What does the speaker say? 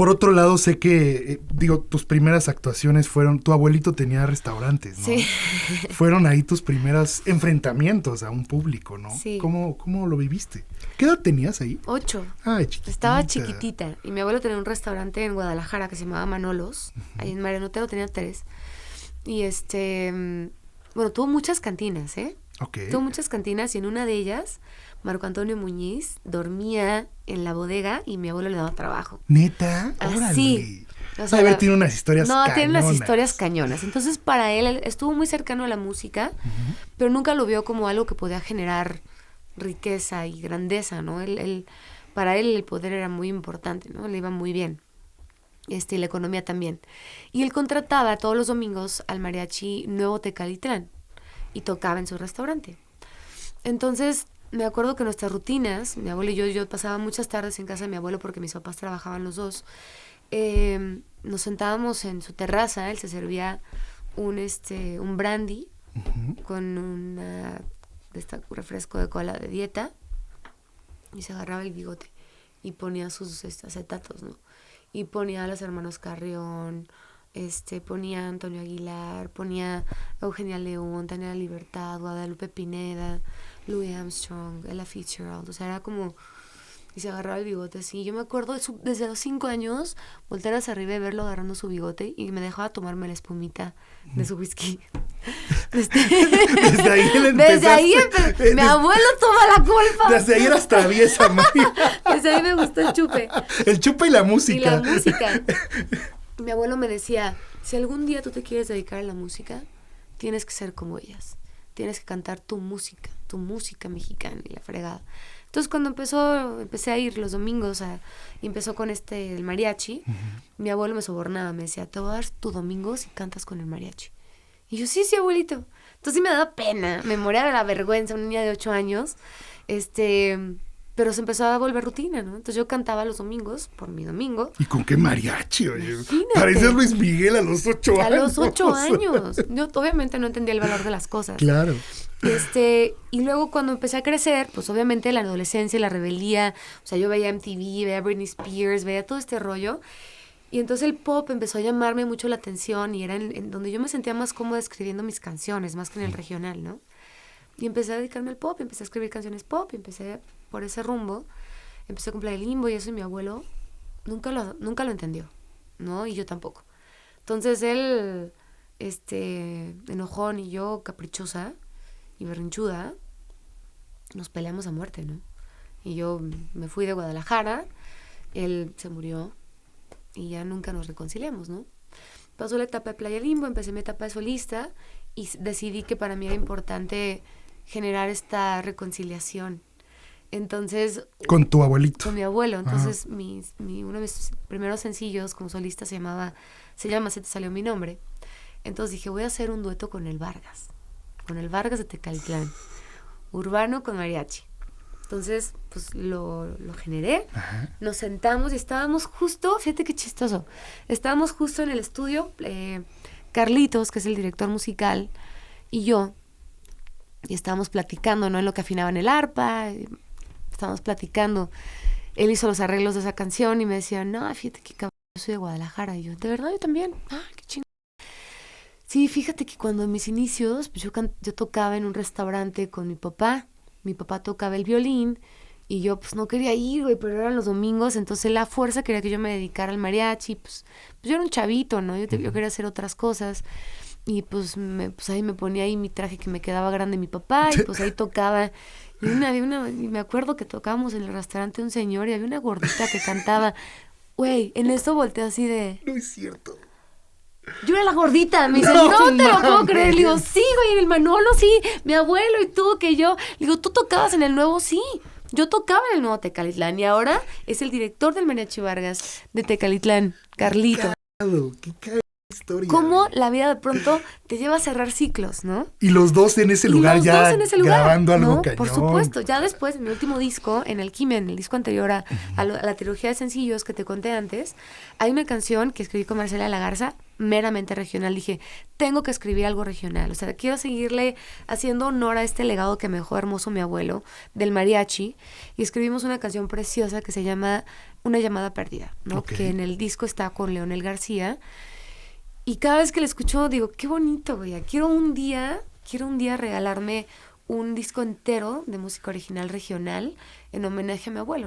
Por otro lado, sé que, tus primeras actuaciones fueron, tu abuelito tenía restaurantes, ¿no? Sí. Fueron ahí tus primeros enfrentamientos a un público, ¿no? Sí. ¿Cómo lo viviste? ¿Qué edad tenías ahí? 8. Ay, chiquitita. Estaba chiquitita. Y mi abuelo tenía un restaurante en Guadalajara que se llamaba Manolos. Ahí en Mariano Otero tenía 3. Y bueno, tuvo muchas cantinas, ¿eh? Ok. Tuvo muchas cantinas y en una de ellas, Marco Antonio Muñiz dormía en la bodega y mi abuelo le daba trabajo. ¿Neta? Así. O sea, a ver, tiene unas historias No, cañonas. tiene unas historias cañonas. Entonces, para él estuvo muy cercano a la música, pero nunca lo vio como algo que podía generar riqueza y grandeza, ¿no? Para él el poder era muy importante, ¿no? Le iba muy bien. Y la economía también. Y él contrataba todos los domingos al mariachi Nuevo Tecalitlán y tocaba en su restaurante. Entonces, me acuerdo que nuestras rutinas, mi abuelo y yo pasaba muchas tardes en casa de mi abuelo porque mis papás trabajaban los dos. Nos sentábamos en su terraza, él se servía un brandy con un refresco de cola de dieta y se agarraba el bigote y ponía sus acetatos, ¿no? Y ponía a los hermanos Carrión, ponía a Antonio Aguilar, ponía a Eugenia León, Tania Libertad, Guadalupe Pineda, Louis Armstrong, Ella Fitzgerald, o sea, era como... Y se agarraba el bigote así. Yo me acuerdo desde los 5 años, voltear hacia arriba y verlo agarrando su bigote y me dejaba tomarme la espumita de su whisky. Desde ahí Desde ahí mi abuelo toma la culpa. Desde ahí eras traviesa, María. Desde ahí me gustó el chupe. El chupe y la música. Y la música. Mi abuelo me decía, si algún día tú te quieres dedicar a la música, tienes que ser como ellas. Tienes que cantar tu música mexicana y la fregada. Entonces, cuando empecé a ir los domingos y empezó con el mariachi, mi abuelo me sobornaba, me decía, te voy a dar tu domingo si cantas con el mariachi. Y yo, sí, abuelito. Entonces, sí me daba pena, me moría de la vergüenza, una niña de 8 años, pero se empezó a volver rutina, ¿no? Entonces, yo cantaba los domingos, por mi domingo. ¿Y con qué mariachi, oye? Imagínate. Parecía Luis Miguel a los 8 años. A los 8 años. Yo obviamente no entendía el valor de las cosas. Claro. Y luego cuando empecé a crecer, pues obviamente la adolescencia, la rebeldía, o sea, yo veía MTV, veía Britney Spears, veía todo este rollo, y entonces el pop empezó a llamarme mucho la atención y era en donde yo me sentía más cómoda escribiendo mis canciones, más que en el regional, ¿no? Y empecé a dedicarme al pop, empecé a escribir canciones pop, y empecé por ese rumbo, empecé a cumplir el limbo y eso, y mi abuelo nunca lo entendió, ¿no? Y yo tampoco. Entonces él, enojón y yo caprichosa y berrinchuda, nos peleamos a muerte, ¿no? Y yo me fui de Guadalajara, él se murió y ya nunca nos reconciliamos, ¿no? Pasó la etapa de Playa Limbo, empecé mi etapa de solista y decidí que para mí era importante generar esta reconciliación. Entonces... ¿Con tu abuelito? Con mi abuelo. Entonces, uno de mis primeros sencillos como solista se llama Se te salió mi nombre. Entonces dije, voy a hacer un dueto con el Vargas de Tecalitlán, urbano con mariachi. Entonces, pues lo generé. Ajá. Nos sentamos y estábamos justo, fíjate qué chistoso, estábamos justo en el estudio, Carlitos, que es el director musical, y yo, y estábamos platicando, ¿no? En lo que afinaban el arpa, estábamos platicando. Él hizo los arreglos de esa canción y me decía, no, fíjate que cabrón, yo soy de Guadalajara. Y yo, ¿de verdad? Yo también. Ah, qué chingón. Sí, fíjate que cuando en mis inicios, pues yo tocaba en un restaurante con mi papá tocaba el violín y yo pues no quería ir, güey, pero eran los domingos, entonces la fuerza quería que yo me dedicara al mariachi, pues yo era un chavito, ¿no? Yo quería hacer otras cosas y pues ahí me ponía ahí mi traje que me quedaba grande mi papá y pues ahí tocaba y me acuerdo que tocábamos en el restaurante un señor y había una gordita que cantaba, güey, en eso volteé así de... No es cierto. Yo era la gordita, me dice, no te lo puedo creer. Le digo, sí, güey, el Manolo, sí, mi abuelo y tú, que yo. Le digo, ¿tú tocabas en el nuevo? Sí, yo tocaba en el nuevo Tecalitlán y ahora es el director del Mariachi Vargas de Tecalitlán, Carlito. Qué historia. Cómo la vida de pronto te lleva a cerrar ciclos, ¿no? Y los dos en ese lugar ya grabando algo ¿no? cañón. Por supuesto. Ya después, en mi último disco, en Alquimia, en el disco anterior a la trilogía de sencillos que te conté antes, hay una canción que escribí con Marcela Lagarza, meramente regional. Dije, tengo que escribir algo regional. O sea, quiero seguirle haciendo honor a este legado que me dejó hermoso mi abuelo, del mariachi. Y escribimos una canción preciosa que se llama Una llamada perdida, ¿no? Okay. Que en el disco está con Leonel García. Y cada vez que la escucho digo, qué bonito, güey. Quiero un día regalarme un disco entero de música original regional en homenaje a mi abuelo.